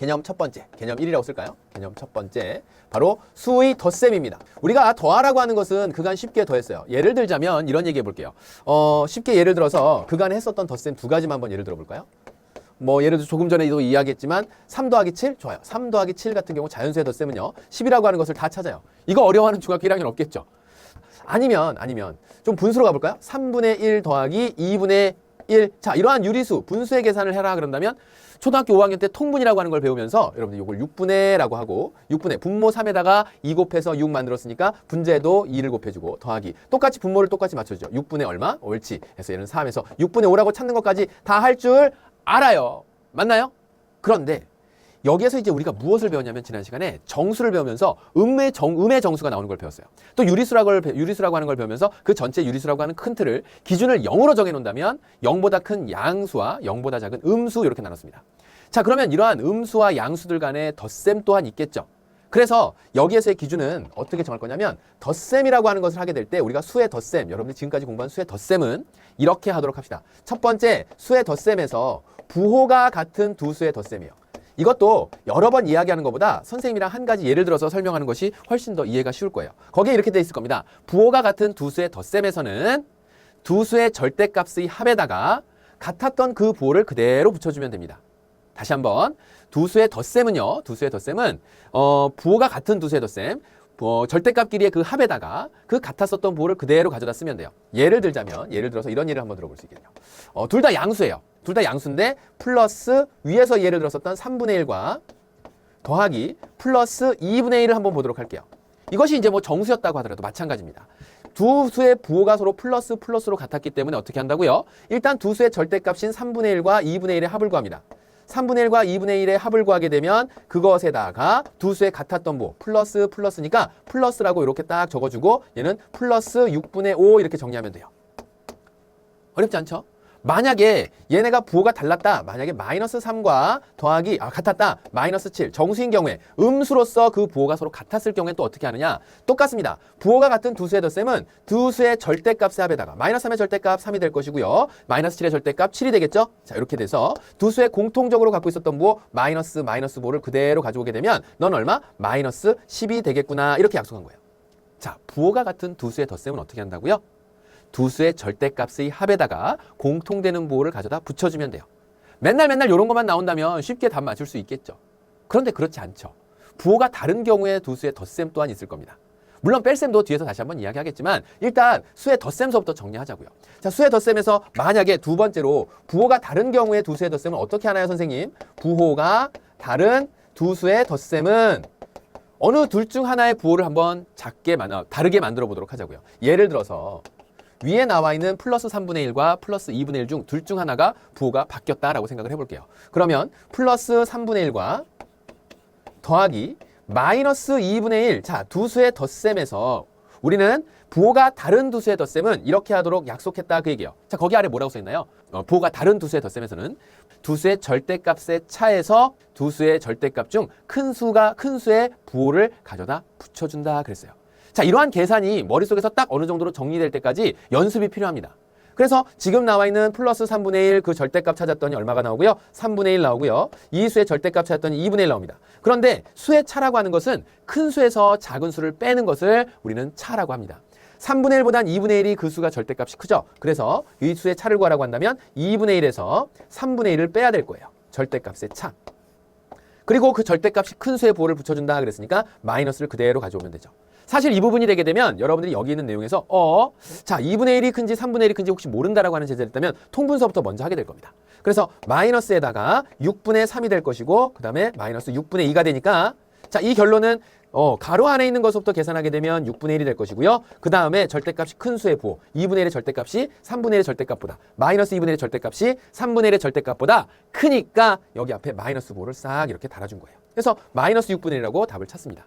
개념 첫 번째, 개념 1이라고 쓸까요? 개념 첫 번째, 바로 수의 덧셈입니다. 우리가 더하라고 하는 것은 그간 쉽게 더했어요. 예를 들자면 이런 얘기 해볼게요. 쉽게 예를 들어서 그간 했었던 덧셈 두 가지만 한번 예를 들어볼까요? 뭐 예를 들어 조금 전에도 이야기했지만 3 더하기 7? 좋아요. 3 더하기 7 같은 경우 자연수의 덧셈은요. 10이라고 하는 것을 다 찾아요. 이거 어려워하는 중학교 1학년 없겠죠? 아니면 좀 분수로 가볼까요? 3분의 1 더하기 2분의 1. 자, 이러한 유리수, 분수의 계산을 해라 그런다면 초등학교 5학년 때 통분이라고 하는 걸 배우면서 여러분들 이걸 6분의라고 하고 6분의 분모 3에다가 2 곱해서 6 만들었으니까 분제도 2를 곱해주고 더하기 똑같이 분모를 똑같이 맞춰주죠. 6분의 얼마? 옳지. 해서 얘는 3에서 6분의 5라고 찾는 것까지 다 할 줄 알아요. 맞나요? 그런데 여기에서 이제 우리가 무엇을 배웠냐면 지난 시간에 정수를 배우면서 음의 정수가 나오는 걸 배웠어요. 또 유리수라고 하는 걸 배우면서 그 전체 유리수라고 하는 큰 틀을 기준을 0으로 정해놓는다면 0보다 큰 양수와 0보다 작은 음수 이렇게 나눴습니다. 자, 그러면 이러한 음수와 양수들 간의 덧셈 또한 있겠죠. 그래서 여기에서의 기준은 어떻게 정할 거냐면 덧셈이라고 하는 것을 하게 될 때 우리가 수의 덧셈, 여러분들이 지금까지 공부한 수의 덧셈은 이렇게 하도록 합시다. 첫 번째, 수의 덧셈에서 부호가 같은 두 수의 덧셈이에요. 이것도 여러 번 이야기하는 것보다 선생님이랑 한 가지 예를 들어서 설명하는 것이 훨씬 더 이해가 쉬울 거예요. 거기에 이렇게 돼 있을 겁니다. 부호가 같은 두 수의 덧셈에서는 두 수의 절대값의 합에다가 같았던 그 부호를 그대로 붙여주면 됩니다. 다시 한번 두 수의 덧셈은요. 두 수의 덧셈은 부호가 같은 두 수의 덧셈 절대값끼리의 그 합에다가 그 같았었던 부호를 그대로 가져다 쓰면 돼요. 예를 들어서 이런 예를 한번 들어볼 수 있겠네요. 둘 다 양수예요. 둘 다 양수인데 플러스 위에서 예를 들었었던 3분의 1과 더하기 플러스 2분의 1을 한번 보도록 할게요. 이것이 이제 뭐 정수였다고 하더라도 마찬가지입니다. 두 수의 부호가 서로 플러스로 같았기 때문에 어떻게 한다고요? 일단 두 수의 절대값인 3분의 1과 2분의 1의 합을 구합니다. 3분의 1과 2분의 1의 합을 구하게 되면 그것에다가 두 수의 같았던 부호 플러스니까 플러스라고 이렇게 딱 적어주고 얘는 플러스 6분의 5 이렇게 정리하면 돼요. 어렵지 않죠? 만약에 얘네가 부호가 달랐다. 만약에 마이너스 3과 더하기 같았다. 마이너스 7 정수인 경우에 음수로서 그 부호가 서로 같았을 경우에 또 어떻게 하느냐? 똑같습니다. 부호가 같은 두 수의 덧셈은 두 수의 절대값의 합에다가 마이너스 3의 절대값 3이 될 것이고요. 마이너스 7의 절대값 7이 되겠죠? 자, 이렇게 돼서 두 수의 공통적으로 갖고 있었던 부호 마이너스 부호를 그대로 가져오게 되면 넌 얼마? 마이너스 10이 되겠구나. 이렇게 약속한 거예요. 자, 부호가 같은 두 수의 덧셈은 어떻게 한다고요? 두 수의 절대값의 합에다가 공통되는 부호를 가져다 붙여주면 돼요. 맨날 이런 것만 나온다면 쉽게 답 맞출 수 있겠죠. 그런데 그렇지 않죠. 부호가 다른 경우에 두 수의 덧셈 또한 있을 겁니다. 물론 뺄셈도 뒤에서 다시 한번 이야기하겠지만 일단 수의 덧셈서부터 정리하자고요. 자, 수의 덧셈에서 만약에 두 번째로 부호가 다른 경우에 두 수의 덧셈은 어떻게 하나요, 선생님? 부호가 다른 두 수의 덧셈은 어느 둘 중 하나의 부호를 한번 다르게 만들어 보도록 하자고요. 예를 들어서 위에 나와 있는 플러스 3분의 1과 플러스 2분의 1 중 둘 중 하나가 부호가 바뀌었다라고 생각을 해볼게요. 그러면 플러스 3분의 1과 더하기 마이너스 2분의 1. 자, 두 수의 덧셈에서 우리는 부호가 다른 두 수의 덧셈은 이렇게 하도록 약속했다 그 얘기예요. 자, 거기 아래 뭐라고 써있나요? 부호가 다른 두 수의 덧셈에서는 두 수의 절대값의 차에서 두 수의 절대값 중 큰 수의 부호를 가져다 붙여준다 그랬어요. 자, 이러한 계산이 머릿속에서 딱 어느 정도로 정리될 때까지 연습이 필요합니다. 그래서 지금 나와 있는 플러스 3분의 1 그 절대값 찾았더니 얼마가 나오고요? 3분의 1 나오고요. 이 수의 절대값 찾았더니 2분의 1 나옵니다. 그런데 수의 차라고 하는 것은 큰 수에서 작은 수를 빼는 것을 우리는 차라고 합니다. 3분의 1보단 2분의 1이 그 수가 절대값이 크죠. 그래서 이 수의 차를 구하라고 한다면 2분의 1에서 3분의 1을 빼야 될 거예요. 절대값의 차. 그리고 그 절대값이 큰 수의 부호를 붙여준다 그랬으니까 마이너스를 그대로 가져오면 되죠. 사실 이 부분이 되게 되면 여러분들이 여기 있는 내용에서 자, 2분의 1이 큰지 3분의 1이 큰지 혹시 모른다라고 하는 제재를 했다면 통분서부터 먼저 하게 될 겁니다. 그래서 마이너스에다가 6분의 3이 될 것이고 그 다음에 마이너스 6분의 2가 되니까 자, 이 결론은 가로 안에 있는 것부터 계산하게 되면 6분의 1이 될 것이고요. 그 다음에 절대값이 큰 수의 부호 2분의 1의 절대값이 3분의 1의 절대값보다 마이너스 2분의 1의 절대값이 3분의 1의 절대값보다 크니까 여기 앞에 마이너스 부호를 싹 이렇게 달아준 거예요. 그래서 마이너스 6분의 1이라고 답을 찾습니다.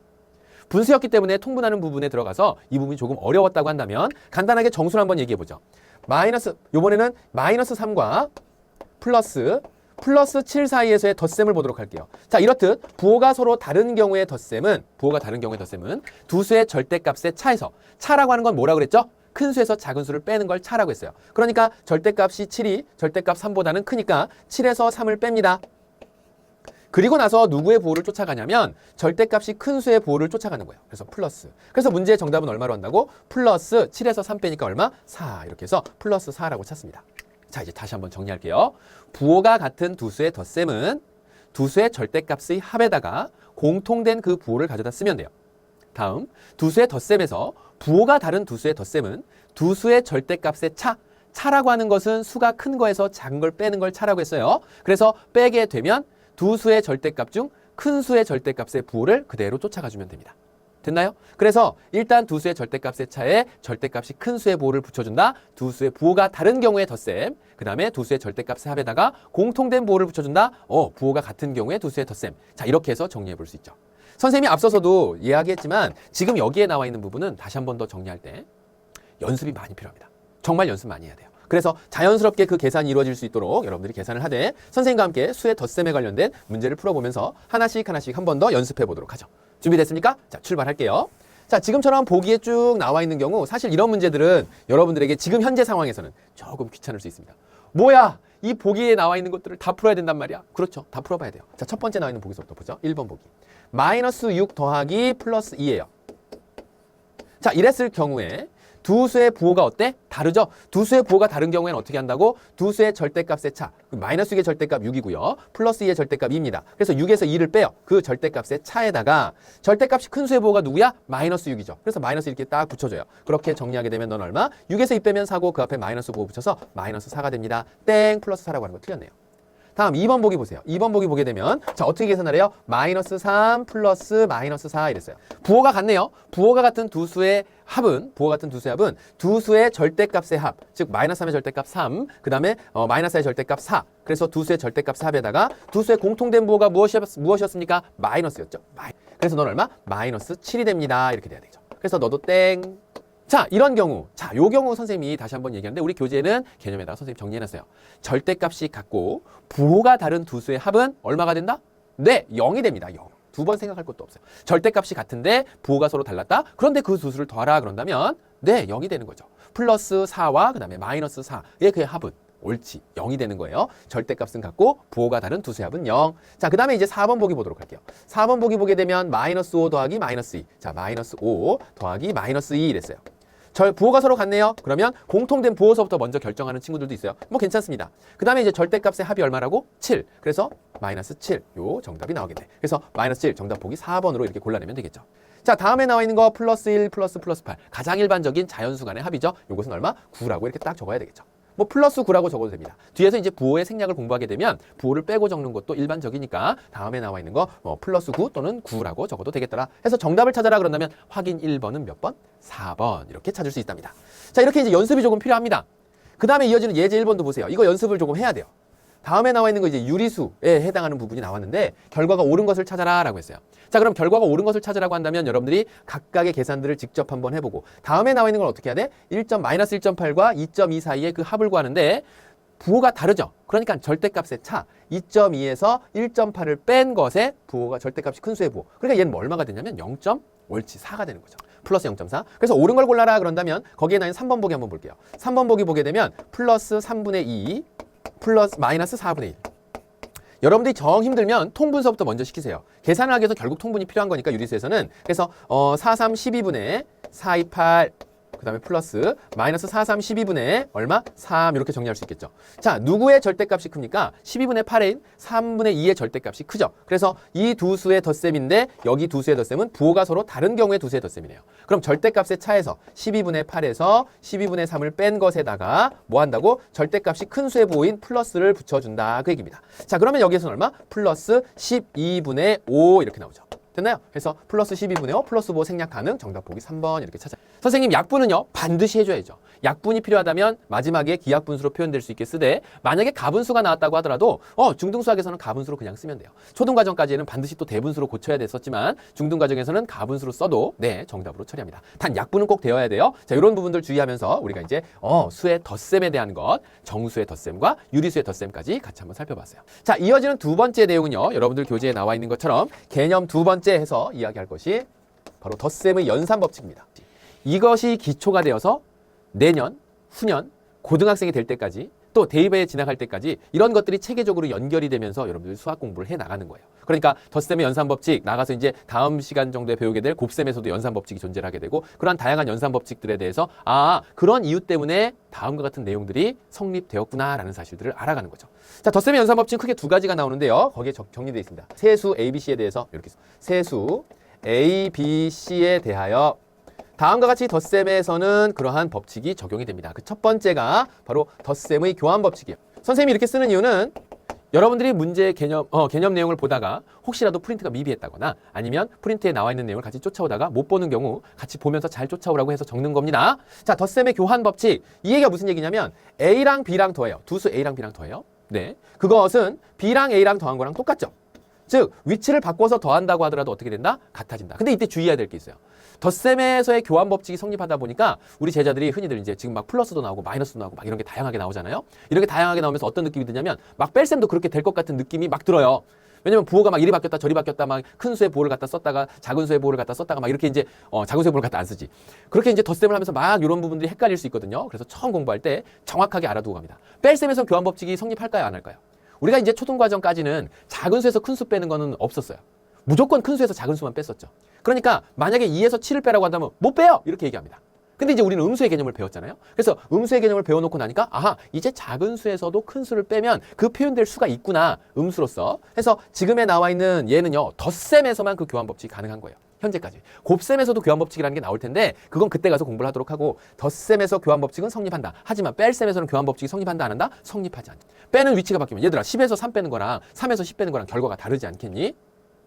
분수였기 때문에 통분하는 부분에 들어가서 이 부분이 조금 어려웠다고 한다면 간단하게 정수를 한번 얘기해 보죠. 이번에는 마이너스 3과 플러스 7 사이에서의 덧셈을 보도록 할게요. 자, 이렇듯 부호가 서로 다른 경우의 덧셈은 두 수의 절대값의 차에서 차라고 하는 건 뭐라고 그랬죠? 큰 수에서 작은 수를 빼는 걸 차라고 했어요. 그러니까 절대값이 7이 절대값 3보다는 크니까 7에서 3을 뺍니다. 그리고 나서 누구의 보호를 쫓아가냐면 절대값이 큰 수의 보호를 쫓아가는 거예요. 그래서 플러스. 그래서 문제의 정답은 얼마로 한다고? 플러스 7에서 3 빼니까 얼마? 4. 이렇게 해서 플러스 4라고 찾습니다. 자, 이제 다시 한번 정리할게요. 부호가 같은 두 수의 덧셈은 두 수의 절대값의 합에다가 공통된 그 부호를 가져다 쓰면 돼요. 다음, 두 수의 덧셈에서 부호가 다른 두 수의 덧셈은 두 수의 절대값의 차라고 하는 것은 수가 큰 거에서 작은 걸 빼는 걸 차라고 했어요. 그래서 빼게 되면 두 수의 절대값 중 큰 수의 절대값의 부호를 그대로 쫓아가주면 됩니다. 됐나요? 그래서 일단 두 수의 절대값의 차에 절대값이 큰 수의 부호를 붙여준다. 두 수의 부호가 다른 경우의 덧셈. 그 다음에 두 수의 절대값의 합에다가 공통된 부호를 붙여준다. 부호가 같은 경우에 두 수의 덧셈. 자, 이렇게 해서 정리해 볼 수 있죠. 선생님이 앞서서도 이야기했지만 지금 여기에 나와 있는 부분은 다시 한 번 더 정리할 때 연습이 많이 필요합니다. 정말 연습 많이 해야 돼요. 그래서 자연스럽게 그 계산이 이루어질 수 있도록 여러분들이 계산을 하되 선생님과 함께 수의 덧셈에 관련된 문제를 풀어보면서 하나씩 한 번 더 연습해 보도록 하죠. 준비됐습니까? 자, 출발할게요. 자, 지금처럼 보기에 쭉 나와 있는 경우 사실 이런 문제들은 여러분들에게 지금 현재 상황에서는 조금 귀찮을 수 있습니다. 뭐야? 이 보기에 나와 있는 것들을 다 풀어야 된단 말이야. 그렇죠. 다 풀어봐야 돼요. 자, 첫 번째 나와 있는 보기서부터 보죠. 1번 보기. 마이너스 6 더하기 플러스 2예요. 자, 이랬을 경우에 두 수의 부호가 어때? 다르죠? 두 수의 부호가 다른 경우에는 어떻게 한다고? 두 수의 절대값의 차. 마이너스 6의 절대값 6이고요. 플러스 2의 절대값 2입니다. 그래서 6에서 2를 빼요. 그 절대값의 차에다가 절대값이 큰 수의 부호가 누구야? 마이너스 6이죠. 그래서 마이너스 이렇게 딱 붙여줘요. 그렇게 정리하게 되면 넌 얼마? 6에서 2 빼면 4고 그 앞에 마이너스 부호 붙여서 마이너스 4가 됩니다. 땡 플러스 4라고 하는 거 틀렸네요. 다음 2번 보기 보세요. 2번 보기 보게 되면 자, 어떻게 계산하래요? 마이너스 3 플러스 마이너스 4 이랬어요. 부호가 같네요. 부호가 같은 두 수의 합은 두 수의 절대값의 합, 즉 마이너스 3의 절대값 3, 그 다음에 마이너스 4의 절대값 4. 그래서 두 수의 절대값 합에다가 두 수의 공통된 부호가 무엇이었습니까? 마이너스였죠. 그래서 넌 얼마? 마이너스 7이 됩니다. 이렇게 돼야 되죠. 그래서 너도 땡. 자, 이런 경우. 자, 요 경우 선생님이 다시 한번 얘기하는데 우리 교재는 개념에다가 선생님이 정리해놨어요. 절대값이 같고 부호가 다른 두 수의 합은 얼마가 된다? 네, 0이 됩니다. 0. 두 번 생각할 것도 없어요. 절대값이 같은데 부호가 서로 달랐다? 그런데 그 두 수를 더하라 그런다면 네, 0이 되는 거죠. 플러스 4와 그 다음에 마이너스 4의 그의 합은 옳지, 0이 되는 거예요. 절대값은 같고 부호가 다른 두 수의 합은 0. 자, 그 다음에 이제 4번 보기 보도록 할게요. 4번 보기 보게 되면 마이너스 5 더하기 마이너스 2. 자, 마이너스 5 더하기 마이너스 2 이랬어요. 부호가 서로 같네요. 그러면 공통된 부호서부터 먼저 결정하는 친구들도 있어요. 뭐 괜찮습니다. 그 다음에 이제 절대값의 합이 얼마라고? 7. 그래서 마이너스 7. 요 정답이 나오겠네. 그래서 마이너스 7 정답 보기 4번으로 이렇게 골라내면 되겠죠. 자, 다음에 나와 있는 거 플러스 1 플러스 8. 가장 일반적인 자연수 간의 합이죠. 요것은 얼마? 9라고 이렇게 딱 적어야 되겠죠. 뭐 플러스 9라고 적어도 됩니다. 뒤에서 이제 부호의 생략을 공부하게 되면 부호를 빼고 적는 것도 일반적이니까 다음에 나와 있는 거 플러스 9 또는 9라고 적어도 되겠더라. 해서 정답을 찾아라 그런다면 확인 1번은 몇 번? 4번 이렇게 찾을 수 있답니다. 자, 이렇게 이제 연습이 조금 필요합니다. 그 다음에 이어지는 예제 1번도 보세요. 이거 연습을 조금 해야 돼요. 다음에 나와 있는 거 이제 유리수에 해당하는 부분이 나왔는데 결과가 옳은 것을 찾아라 라고 했어요. 자, 그럼 결과가 옳은 것을 찾으라고 한다면 여러분들이 각각의 계산들을 직접 한번 해보고 다음에 나와 있는 걸 어떻게 해야 돼? 마이너스 1.8과 2.2 사이에 그 합을 구하는데 부호가 다르죠. 그러니까 절대값의 차 2.2에서 1.8을 뺀 것에 부호가 절대값이 큰 수의 부호. 그러니까 얘는 뭐 얼마가 되냐면 0.4가 되는 거죠. 플러스 0.4. 그래서 옳은 걸 골라라 그런다면 거기에 나와 있는 3번 보기 한번 볼게요. 3번 보기 보게 되면 플러스 3분의 2 플러스 마이너스 4분의 1. 여러분들이 정 힘들면 통분서부터 먼저 시키세요. 계산을 하기 위해서 결국 통분이 필요한 거니까 유리수에서는. 그래서 4, 3, 12분의 4, 2, 8 그 다음에 플러스 마이너스 4, 3, 12분의 얼마? 3 이렇게 정리할 수 있겠죠. 자, 누구의 절대값이 큽니까? 12분의 8인 3분의 2의 절대값이 크죠. 그래서 이 두 수의 덧셈인데 여기 두 수의 덧셈은 부호가 서로 다른 경우의 두 수의 덧셈이네요. 그럼 절대값의 차에서 12분의 8에서 12분의 3을 뺀 것에다가 뭐 한다고? 절대값이 큰 수의 부호인 플러스를 붙여준다 그 얘기입니다. 자, 그러면 여기에서는 얼마? 플러스 12분의 5 이렇게 나오죠. 됐나요? 그래서 플러스 12분의 5 플러스 5 생략 가능 정답 보기 3번 이렇게 찾아요. 선생님 약분은요 반드시 해줘야죠. 약분이 필요하다면 마지막에 기하분수로 표현될 수 있게 쓰되 만약에 가분수가 나왔다고 하더라도 중등수학에서는 가분수로 그냥 쓰면 돼요. 초등과정까지는 반드시 또 대분수로 고쳐야 됐었지만 중등과정에서는 가분수로 써도 네 정답으로 처리합니다. 단 약분은 꼭 되어야 돼요. 자, 이런 부분들 주의하면서 우리가 이제 수의 덧셈에 대한 것 정수의 덧셈과 유리수의 덧셈까지 같이 한번 살펴봤어요. 자, 이어지는 두 번째 내용은요 여러분들 교재에 나와 있는 것처럼 개념 두 번째 해서 이야기할 것이 바로 덧셈의 연산 법칙입니다. 이것이 기초가 되어서 내년, 후년, 고등학생이 될 때까지 또 대입에 지나갈 때까지 이런 것들이 체계적으로 연결이 되면서 여러분들 수학 공부를 해 나가는 거예요. 그러니까 덧셈의 연산법칙 나가서 이제 다음 시간 정도에 배우게 될 곱셈에서도 연산법칙이 존재를 하게 되고 그러한 다양한 연산법칙들에 대해서 그런 이유 때문에 다음과 같은 내용들이 성립되었구나라는 사실들을 알아가는 거죠. 자, 덧셈의 연산법칙 크게 두 가지가 나오는데요. 거기에 정리되어 있습니다. 세수 A, B, C에 대해서 이렇게 세수 A, B, C에 대하여 다음과 같이 덧셈에서는 그러한 법칙이 적용이 됩니다. 그 첫 번째가 바로 덧셈의 교환 법칙이에요. 선생님이 이렇게 쓰는 이유는 여러분들이 문제 개념 내용을 보다가 혹시라도 프린트가 미비했다거나 아니면 프린트에 나와 있는 내용을 같이 쫓아오다가 못 보는 경우 같이 보면서 잘 쫓아오라고 해서 적는 겁니다. 자, 덧셈의 교환 법칙. 이 얘기가 무슨 얘기냐면 A랑 B랑 더해요. 두수 A랑 B랑 더해요. 네, 그것은 B랑 A랑 더한 거랑 똑같죠. 즉 위치를 바꿔서 더한다고 하더라도 어떻게 된다? 같아진다. 근데 이때 주의해야 될 게 있어요. 덧셈에서의 교환 법칙이 성립하다 보니까 우리 제자들이 흔히들 이제 지금 막 플러스도 나오고 마이너스도 나오고 막 이런 게 다양하게 나오잖아요. 이렇게 다양하게 나오면서 어떤 느낌이 드냐면 막 뺄셈도 그렇게 될 것 같은 느낌이 막 들어요. 왜냐면 부호가 막 이리 바뀌었다 저리 바뀌었다 막 큰 수의 부호를 갖다 썼다가 작은 수의 부호를 갖다 썼다가 막 이렇게 이제 작은 수의 부호를 갖다 안 쓰지. 그렇게 이제 덧셈을 하면서 막 이런 부분들이 헷갈릴 수 있거든요. 그래서 처음 공부할 때 정확하게 알아두고 갑니다. 뺄셈에서 교환 법칙이 성립할까요? 안 할까요? 우리가 이제 초등과정까지는 작은 수에서 큰 수 빼는 거는 없었어요. 무조건 큰 수에서 작은 수만 뺐었죠. 그러니까 만약에 2에서 7을 빼라고 한다면 못 빼요! 이렇게 얘기합니다. 근데 이제 우리는 음수의 개념을 배웠잖아요. 그래서 음수의 개념을 배워놓고 나니까 이제 작은 수에서도 큰 수를 빼면 그 표현될 수가 있구나. 음수로서. 해서 지금에 나와 있는 얘는요. 덧셈에서만 그 교환 법칙이 가능한 거예요. 현재까지. 곱셈에서도 교환 법칙이라는 게 나올 텐데 그건 그때 가서 공부를 하도록 하고 덧셈에서 교환 법칙은 성립한다. 하지만 뺄셈에서는 교환 법칙이 성립한다 안 한다? 성립하지 않는다. 빼는 위치가 바뀌면 얘들아 10에서 3 빼는 거랑 3에서 10 빼는 거랑 결과가 다르지 않겠니?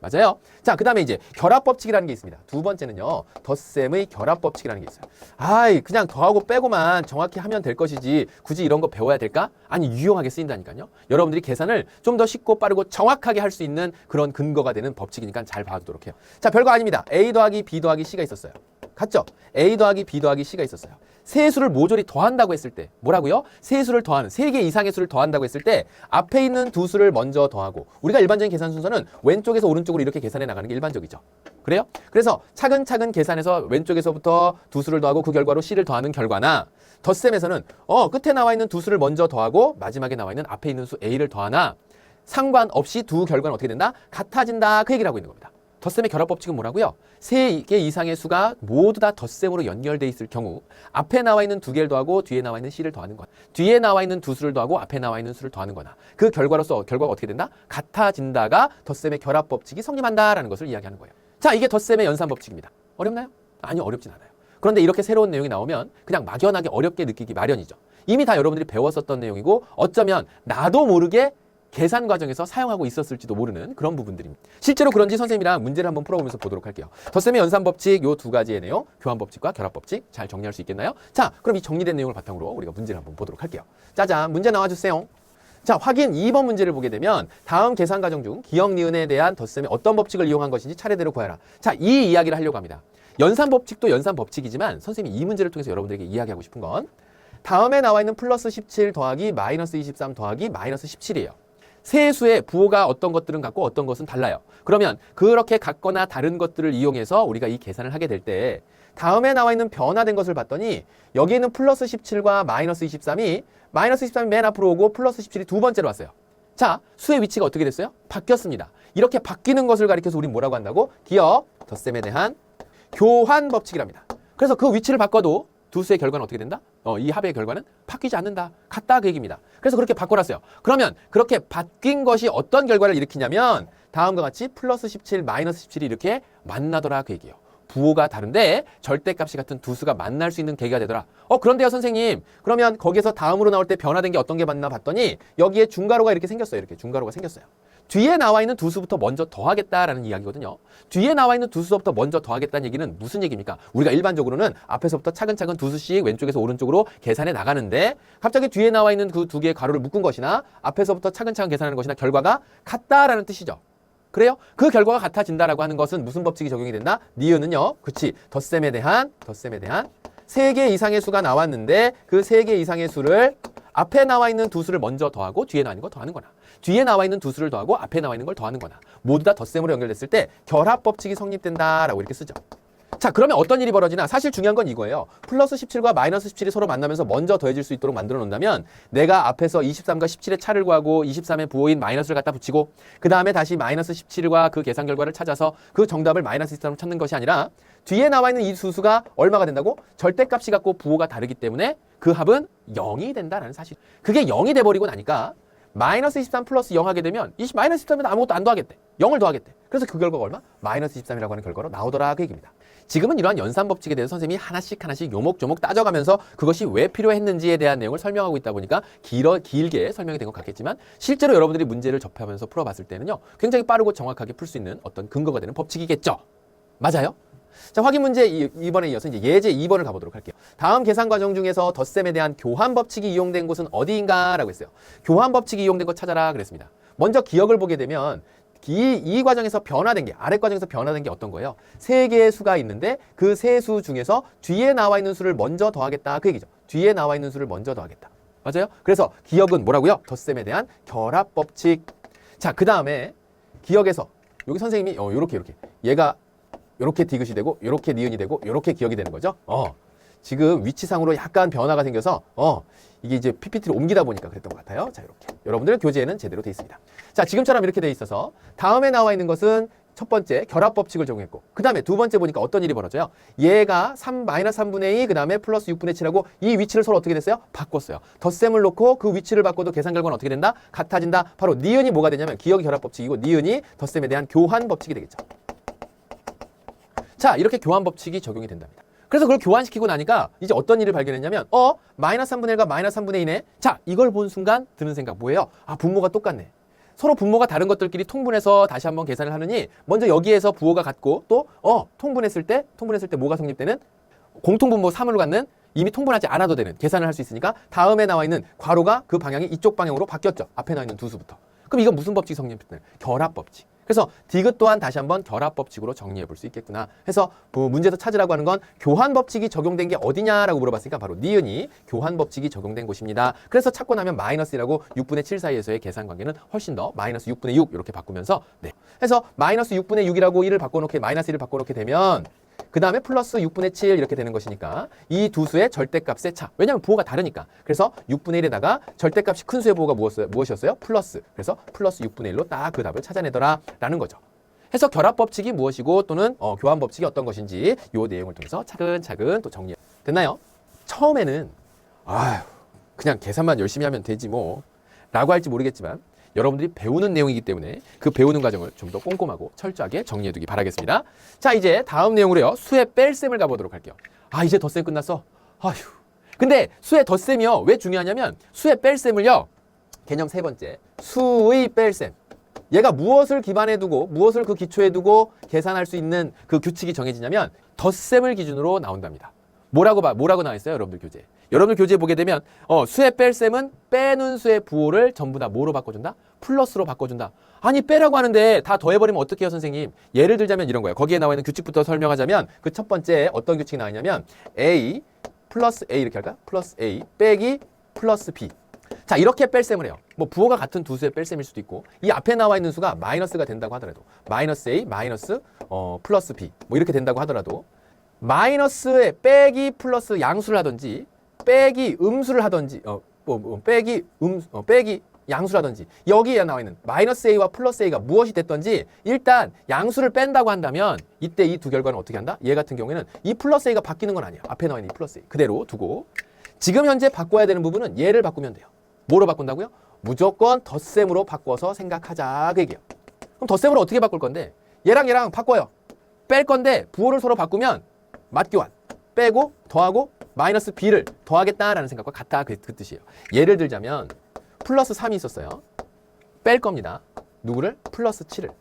맞아요. 자, 그 다음에 이제 결합법칙이라는 게 있습니다. 두 번째는요. 덧셈의 결합법칙이라는 게 있어요. 그냥 더하고 빼고만 정확히 하면 될 것이지 굳이 이런 거 배워야 될까? 아니, 유용하게 쓰인다니까요. 여러분들이 계산을 좀 더 쉽고 빠르고 정확하게 할 수 있는 그런 근거가 되는 법칙이니까 잘 봐두도록 해요. 자, 별거 아닙니다. A 더하기 B 더하기 C가 있었어요. 같죠? A 더하기 B 더하기 C가 있었어요. 세 수를 모조리 더한다고 했을 때 뭐라고요? 세 수를 더하는, 세 개 이상의 수를 더한다고 했을 때 앞에 있는 두 수를 먼저 더하고 우리가 일반적인 계산 순서는 왼쪽에서 오른쪽으로 이렇게 계산해 나가는 게 일반적이죠. 그래요? 그래서 차근차근 계산해서 왼쪽에서부터 두 수를 더하고 그 결과로 C를 더하는 결과나 덧셈에서는 끝에 나와 있는 두 수를 먼저 더하고 마지막에 나와 있는 앞에 있는 수 A를 더하나 상관없이 두 결과는 어떻게 된다? 같아진다. 그 얘기를 하고 있는 겁니다. 덧셈의 결합법칙은 뭐라고요? 세 개 이상의 수가 모두 다 덧셈으로 연결돼 있을 경우 앞에 나와 있는 두 개를 더하고 뒤에 나와 있는 C를 더하는 거나 뒤에 나와 있는 두 수를 더하고 앞에 나와 있는 수를 더하는 거나 그 결과로서 결과가 어떻게 된다? 같아진다가 덧셈의 결합법칙이 성립한다라는 것을 이야기하는 거예요. 자, 이게 덧셈의 연산법칙입니다. 어렵나요? 아니요, 어렵진 않아요. 그런데 이렇게 새로운 내용이 나오면 그냥 막연하게 어렵게 느끼기 마련이죠. 이미 다 여러분들이 배웠었던 내용이고 어쩌면 나도 모르게 계산 과정에서 사용하고 있었을지도 모르는 그런 부분들입니다. 실제로 그런지 선생님이랑 문제를 한번 풀어보면서 보도록 할게요. 덧셈의 연산법칙 요 두 가지의 내용, 교환법칙과 결합법칙 잘 정리할 수 있겠나요? 자, 그럼 이 정리된 내용을 바탕으로 우리가 문제를 한번 보도록 할게요. 짜잔, 문제 나와주세요. 자, 확인 2번 문제를 보게 되면 다음 계산 과정 중 기억, 니은에 대한 덧셈의 어떤 법칙을 이용한 것인지 차례대로 구하라. 자, 이 이야기를 하려고 합니다. 연산법칙도 연산법칙이지만 선생님이 이 문제를 통해서 여러분들에게 이야기하고 싶은 건 다음에 나와 있는 플러스 17 더하기 마이너스 23 더하기 마이너스 17이에요. 세 수의 부호가 어떤 것들은 같고 어떤 것은 달라요. 그러면 그렇게 같거나 다른 것들을 이용해서 우리가 이 계산을 하게 될 때 다음에 나와 있는 변화된 것을 봤더니 여기 있는 플러스 17과 마이너스 23이 마이너스 23이 맨 앞으로 오고 플러스 17이 두 번째로 왔어요. 자, 수의 위치가 어떻게 됐어요? 바뀌었습니다. 이렇게 바뀌는 것을 가리켜서 우린 뭐라고 한다고? 기억, 덧셈에 대한 교환 법칙이랍니다. 그래서 그 위치를 바꿔도 두 수의 결과는 어떻게 된다? 이 합의 결과는 바뀌지 않는다. 같다 그 얘기입니다. 그래서 그렇게 바꿔놨어요. 그러면 그렇게 바뀐 것이 어떤 결과를 일으키냐면 다음과 같이 플러스 17, 마이너스 17이 이렇게 만나더라 그 얘기예요. 부호가 다른데 절대값이 같은 두 수가 만날 수 있는 계기가 되더라. 그런데요 선생님, 그러면 거기에서 다음으로 나올 때 변화된 게 어떤 게 맞나 봤더니 여기에 중괄호가 이렇게 생겼어요. 이렇게 중괄호가 생겼어요. 뒤에 나와 있는 두 수부터 먼저 더하겠다라는 이야기거든요. 뒤에 나와 있는 두 수부터 먼저 더하겠다는 얘기는 무슨 얘기입니까? 우리가 일반적으로는 앞에서부터 차근차근 두 수씩 왼쪽에서 오른쪽으로 계산해 나가는데 갑자기 뒤에 나와 있는 그 두 개의 괄호를 묶은 것이나 앞에서부터 차근차근 계산하는 것이나 결과가 같다라는 뜻이죠. 그래요? 그 결과가 같아진다라고 하는 것은 무슨 법칙이 적용이 된다? 니은은요. 그치. 덧셈에 대한 세 개 이상의 수가 나왔는데 그 세 개 이상의 수를 앞에 나와 있는 두 수를 먼저 더하고 뒤에 나와 있는 걸 더하는 거나 뒤에 나와 있는 두 수를 더하고 앞에 나와 있는 걸 더하는 거나 모두 다 덧셈으로 연결됐을 때 결합법칙이 성립된다라고 이렇게 쓰죠. 자, 그러면 어떤 일이 벌어지나? 사실 중요한 건 이거예요. 플러스 17과 마이너스 17이 서로 만나면서 먼저 더해질 수 있도록 만들어 놓는다면 내가 앞에서 23과 17의 차를 구하고 23의 부호인 마이너스를 갖다 붙이고 그 다음에 다시 마이너스 17과 그 계산 결과를 찾아서 그 정답을 마이너스 23으로 찾는 것이 아니라 뒤에 나와 있는 이 수수가 얼마가 된다고? 절대값이 갖고 부호가 다르기 때문에 그 합은 0이 된다라는 사실. 그게 0이 돼버리고 나니까 마이너스 23 플러스 0 하게 되면 마이너스 23에다 아무것도 안 더하겠대. 0을 더하겠대. 그래서 그 결과가 얼마? 마이너스 23이라고 하는 결과로 나오더라 그 얘기입니다. 지금은 이러한 연산법칙에 대해서 선생님이 하나씩 요목조목 따져가면서 그것이 왜 필요했는지에 대한 내용을 설명하고 있다 보니까 길게 설명이 된 것 같겠지만 실제로 여러분들이 문제를 접하면서 풀어봤을 때는요. 굉장히 빠르고 정확하게 풀 수 있는 어떤 근거가 되는 법칙이겠죠. 맞아요? 자, 확인 문제 이번에 이어서 이제 예제 2번을 가보도록 할게요. 다음 계산 과정 중에서 덧셈에 대한 교환 법칙이 이용된 곳은 어디인가? 라고 했어요. 교환 법칙이 이용된 거 찾아라 그랬습니다. 먼저 기억을 보게 되면 이 과정에서 변화된 게 아래 과정에서 변화된 게 어떤 거예요? 세 개의 수가 있는데 그 세 수 중에서 뒤에 나와 있는 수를 먼저 더하겠다 그 얘기죠. 뒤에 나와 있는 수를 먼저 더하겠다. 맞아요? 그래서 기억은 뭐라고요? 덧셈에 대한 결합 법칙. 자, 그 다음에 기억에서 여기 선생님이 요렇게 얘가 요렇게 디귿이 되고 요렇게 니은이 되고 요렇게 기억이 되는 거죠. 지금 위치상으로 약간 변화가 생겨서 이게 이제 PPT를 옮기다 보니까 그랬던 것 같아요. 자, 이렇게 여러분들 교재에는 제대로 돼 있습니다. 자, 지금처럼 이렇게 돼 있어서 다음에 나와 있는 것은 첫 번째 결합 법칙을 적용했고 그 다음에 두 번째 보니까 어떤 일이 벌어져요? 얘가 마이너스 3분의 2 그 다음에 플러스 6분의 7하고 이 위치를 서로 어떻게 됐어요? 바꿨어요. 덧셈을 놓고 그 위치를 바꿔도 계산 결과는 어떻게 된다? 같아진다. 바로 니은이 뭐가 되냐면 기억이 결합 법칙이고 니은이 덧셈에 대한 교환 법칙이 되겠죠. 자, 이렇게 교환 법칙이 적용이 된답니다. 그래서 그걸 교환시키고 나니까 이제 어떤 일을 발견했냐면 마이너스 3분의 1과 마이너스 3분의 2네. 자, 이걸 본 순간 드는 생각 뭐예요? 아, 분모가 똑같네. 서로 분모가 다른 것들끼리 통분해서 다시 한번 계산을 하느니 먼저 여기에서 부호가 같고 또 통분했을 때 뭐가 성립되는? 공통분모 3으로 갖는 이미 통분하지 않아도 되는 계산을 할 수 있으니까 다음에 나와 있는 괄호가 그 방향이 이쪽 방향으로 바뀌었죠. 앞에 나와 있는 두 수부터. 그럼 이건 무슨 법칙이 성립되는? 결합 법칙. 그래서 디귿 또한 다시 한번 결합 법칙으로 정리해 볼 수 있겠구나 해서 문제에서 찾으라고 하는 건 교환 법칙이 적용된 게 어디냐라고 물어봤으니까 바로 니은이 교환 법칙이 적용된 곳입니다. 그래서 찾고 나면 마이너스라고 6분의 7 사이에서의 계산 관계는 훨씬 더 마이너스 6분의 6 이렇게 바꾸면서 해서 마이너스 6분의 6이라고 1을 바꿔놓게 마이너스 1을 바꿔놓게 되면 그 다음에 플러스 6분의 7 이렇게 되는 것이니까 이 두 수의 절대값의 차. 왜냐하면 부호가 다르니까. 그래서 6분의 1에다가 절대값이 큰 수의 부호가 무엇이었어요? 플러스. 그래서 플러스 6분의 1로 딱 그 답을 찾아내더라 라는 거죠. 해서 결합법칙이 무엇이고 또는 교환법칙이 어떤 것인지 이 내용을 통해서 차근차근 또 정리. 됐나요? 처음에는 그냥 계산만 열심히 하면 되지 뭐 라고 할지 모르겠지만 여러분들이 배우는 내용이기 때문에 그 배우는 과정을 좀 더 꼼꼼하고 철저하게 정리해두기 바라겠습니다. 자, 이제 다음 내용으로요. 수의 뺄셈을 가보도록 할게요. 이제 덧셈 끝났어. 근데 수의 덧셈이요. 왜 중요하냐면 수의 뺄셈을요. 개념 세 번째. 수의 뺄셈. 얘가 무엇을 기반에 두고 무엇을 그 기초에 두고 계산할 수 있는 그 규칙이 정해지냐면 덧셈을 기준으로 나온답니다. 뭐라고 나와 있어요? 여러분들 교재. 여러분들 교재에 보게 되면 수의 뺄셈은 빼는 수의 부호를 전부 다 뭐로 바꿔준다? 플러스로 바꿔준다. 아니 빼라고 하는데 다 더해버리면 어떻게 해요 선생님? 예를 들자면 이런 거예요. 거기에 나와 있는 규칙부터 설명하자면 그 첫 번째 어떤 규칙이 나와 있냐면 A 플러스 A 이렇게 할까? 플러스 A 빼기 플러스 B. 자, 이렇게 뺄셈을 해요. 뭐 부호가 같은 두 수의 뺄셈일 수도 있고 이 앞에 나와 있는 수가 마이너스가 된다고 하더라도 마이너스 A 마이너스 플러스 B 뭐 이렇게 된다고 하더라도 마이너스에 빼기 플러스 양수를 하든지 빼기 음수를 하든지 빼기 양수를 하든지 여기에 나와 있는 마이너스 A와 플러스 A가 무엇이 됐든지 일단 양수를 뺀다고 한다면 이때 이 두 결과는 어떻게 한다? 얘 같은 경우에는 이 플러스 A가 바뀌는 건 아니에요. 앞에 나와 있는 이 플러스 A 그대로 두고 지금 현재 바꿔야 되는 부분은 얘를 바꾸면 돼요. 뭐로 바꾼다고요? 무조건 덧셈으로 바꿔서 생각하자 그 얘기예요. 그럼 덧셈으로 어떻게 바꿀 건데? 얘랑 바꿔요. 뺄 건데 부호를 서로 바꾸면 맞교환 빼고 더하고 마이너스 B를 더하겠다라는 생각과 같다 그 뜻이에요. 예를 들자면 플러스 3이 있었어요. 뺄 겁니다. 누구를? 플러스 7을.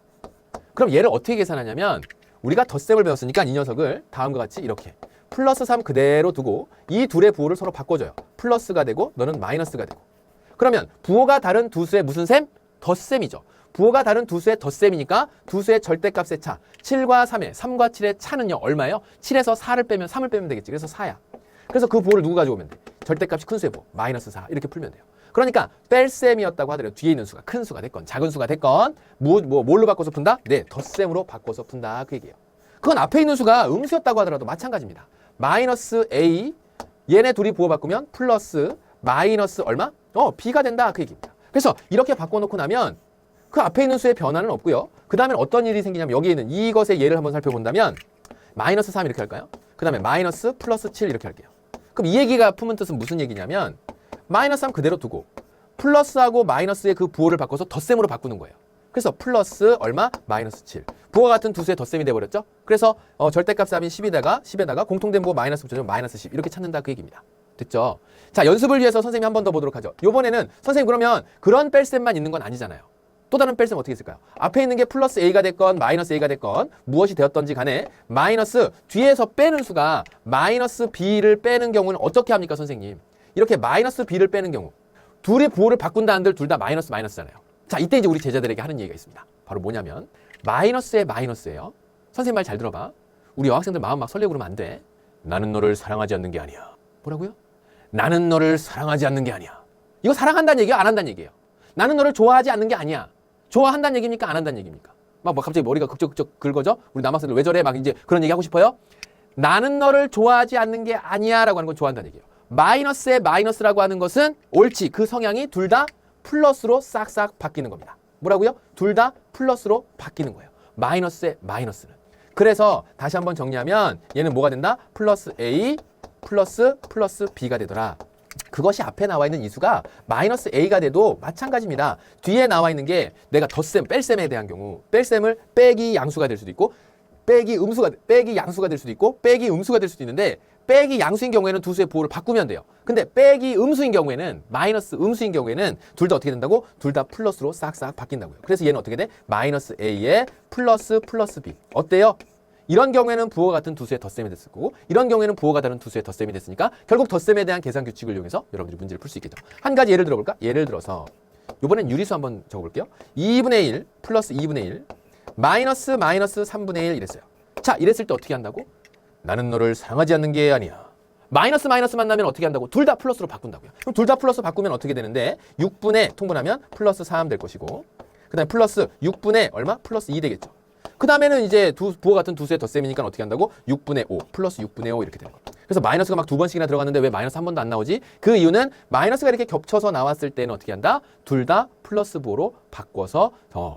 그럼 얘를 어떻게 계산하냐면 우리가 덧셈을 배웠으니까 이 녀석을 다음과 같이 이렇게 플러스 3 그대로 두고 이 둘의 부호를 서로 바꿔줘요. 플러스가 되고 너는 마이너스가 되고. 그러면 부호가 다른 두 수의 무슨 셈? 덧셈이죠. 부호가 다른 두 수의 덧셈이니까 두 수의 절대값의 차 7과 3의 3과 7의 차는요 얼마예요? 7에서 4를 빼면 3을 빼면 되겠지. 그래서 4야. 그래서 그 부호를 누구 가져오면 돼? 절대값이 큰 수의 부호 마이너스 4 이렇게 풀면 돼요. 그러니까 뺄셈이었다고 하더라도 뒤에 있는 수가 큰 수가 됐건 작은 수가 됐건 뭘로 바꿔서 푼다? 네, 덧셈으로 바꿔서 푼다 그 얘기예요. 그건 앞에 있는 수가 음수였다고 하더라도 마찬가지입니다. 마이너스 A, 얘네 둘이 부호 바꾸면 플러스 마이너스 얼마? B가 된다. 그 얘기입니다. 그래서 이렇게 바꿔놓고 나면 그 앞에 있는 수의 변화는 없고요. 그 다음에 어떤 일이 생기냐면 여기에 있는 이것의 예를 한번 살펴본다면 마이너스 3 이렇게 할까요? 그 다음에 마이너스 플러스 7 이렇게 할게요. 그럼 이 얘기가 품은 뜻은 무슨 얘기냐면 마이너스 3 그대로 두고 플러스하고 마이너스의 그 부호를 바꿔서 덧셈으로 바꾸는 거예요. 그래서 플러스 얼마? 마이너스 7. 부호가 같은 두 수의 덧셈이 돼버렸죠? 그래서 절대값 합인 10에다가 공통된 부호 마이너스 붙여주면 마이너스 10 이렇게 찾는다 그 얘기입니다. 됐죠? 자, 연습을 위해서 선생님이 한 번 더 보도록 하죠. 요번에는 선생님 그러면 그런 뺄셈만 있는 건 아니잖아요. 또 다른 뺄셈 어떻게 있을까요? 앞에 있는 게 플러스 A가 됐건 마이너스 A가 됐건 무엇이 되었던지 간에 마이너스 뒤에서 빼는 수가 마이너스 B를 빼는 경우는 어떻게 합니까 선생님? 이렇게 마이너스 B를 빼는 경우 둘이 부호를 바꾼다 한들 둘 다 마이너스잖아요. 자, 이때 이제 우리 제자들에게 하는 얘기가 있습니다. 바로 뭐냐면 마이너스의 마이너스예요. 선생님 말 잘 들어봐. 우리 여학생들 마음 막 설레고 그러면 안 돼. 나는 너를 사랑하지 않는 게 아니야. 뭐라고요? 나는 너를 사랑하지 않는 게 아니야. 이거 사랑한다는 얘기야? 안 한다는 얘기예요? 나는 너를 좋아하지 않는 게 아니야. 좋아한다는 얘기입니까? 안 한다는 얘기입니까? 막 갑자기 머리가 극적극적 긁어져? 우리 남학생들 왜 저래? 막 이제 그런 얘기 하고 싶어요? 나는 너를 좋아하지 않는 게 아니야 라고 하는 건 좋아한다는 얘기예요. 마이너스의 마이너스라고 하는 것은 옳지. 그 성향이 둘 다 플러스로 싹싹 바뀌는 겁니다. 뭐라고요? 둘 다 플러스로 바뀌는 거예요. 마이너스의 마이너스는. 그래서 다시 한번 정리하면 얘는 뭐가 된다? 플러스 A 플러스 B가 되더라. 그것이 앞에 나와 있는 이 수가 마이너스 A가 돼도 마찬가지입니다. 뒤에 나와 있는 게 내가 덧셈, 뺄셈에 대한 경우 뺄셈을 빼기 양수가 될 수도 있고 빼기 양수가 될 수도 있고 빼기 음수가 될 수도 있는데 빼기 양수인 경우에는 두 수의 부호를 바꾸면 돼요. 근데 빼기 음수인 경우에는 마이너스 음수인 경우에는 둘 다 어떻게 된다고? 둘 다 플러스로 싹싹 바뀐다고요. 그래서 얘는 어떻게 돼? 마이너스 A에 플러스 B. 어때요? 이런 경우에는 부호가 같은 두 수의 덧셈이 됐을 거고 이런 경우에는 부호가 다른 두 수의 덧셈이 됐으니까 결국 덧셈에 대한 계산 규칙을 이용해서 여러분들이 문제를 풀 수 있겠죠. 한 가지 예를 들어볼까? 예를 들어서 이번엔 유리수 한번 적어볼게요. 2분의 1 플러스 2분의 1 마이너스 3분의 1 이랬어요. 자, 이랬을 때 어떻게 한다고? 나는 너를 사랑하지 않는 게 아니야. 마이너스 만나면 어떻게 한다고? 둘 다 플러스로 바꾼다고요. 그럼 둘 다 플러스 바꾸면 어떻게 되는데 6분의 통분하면 플러스 3 될 것이고 그 다음에 플러스 6분의 얼마? 플러스 2 되겠죠. 그 다음에는 이제 부호 같은 두 수의 덧셈이니까 어떻게 한다고? 6분의 5 플러스 6분의 5 이렇게 되는 거예요. 그래서 마이너스가 막 두 번씩이나 들어갔는데 왜 마이너스 한 번도 안 나오지? 그 이유는 마이너스가 이렇게 겹쳐서 나왔을 때는 어떻게 한다? 둘 다 플러스 부호로 바꿔서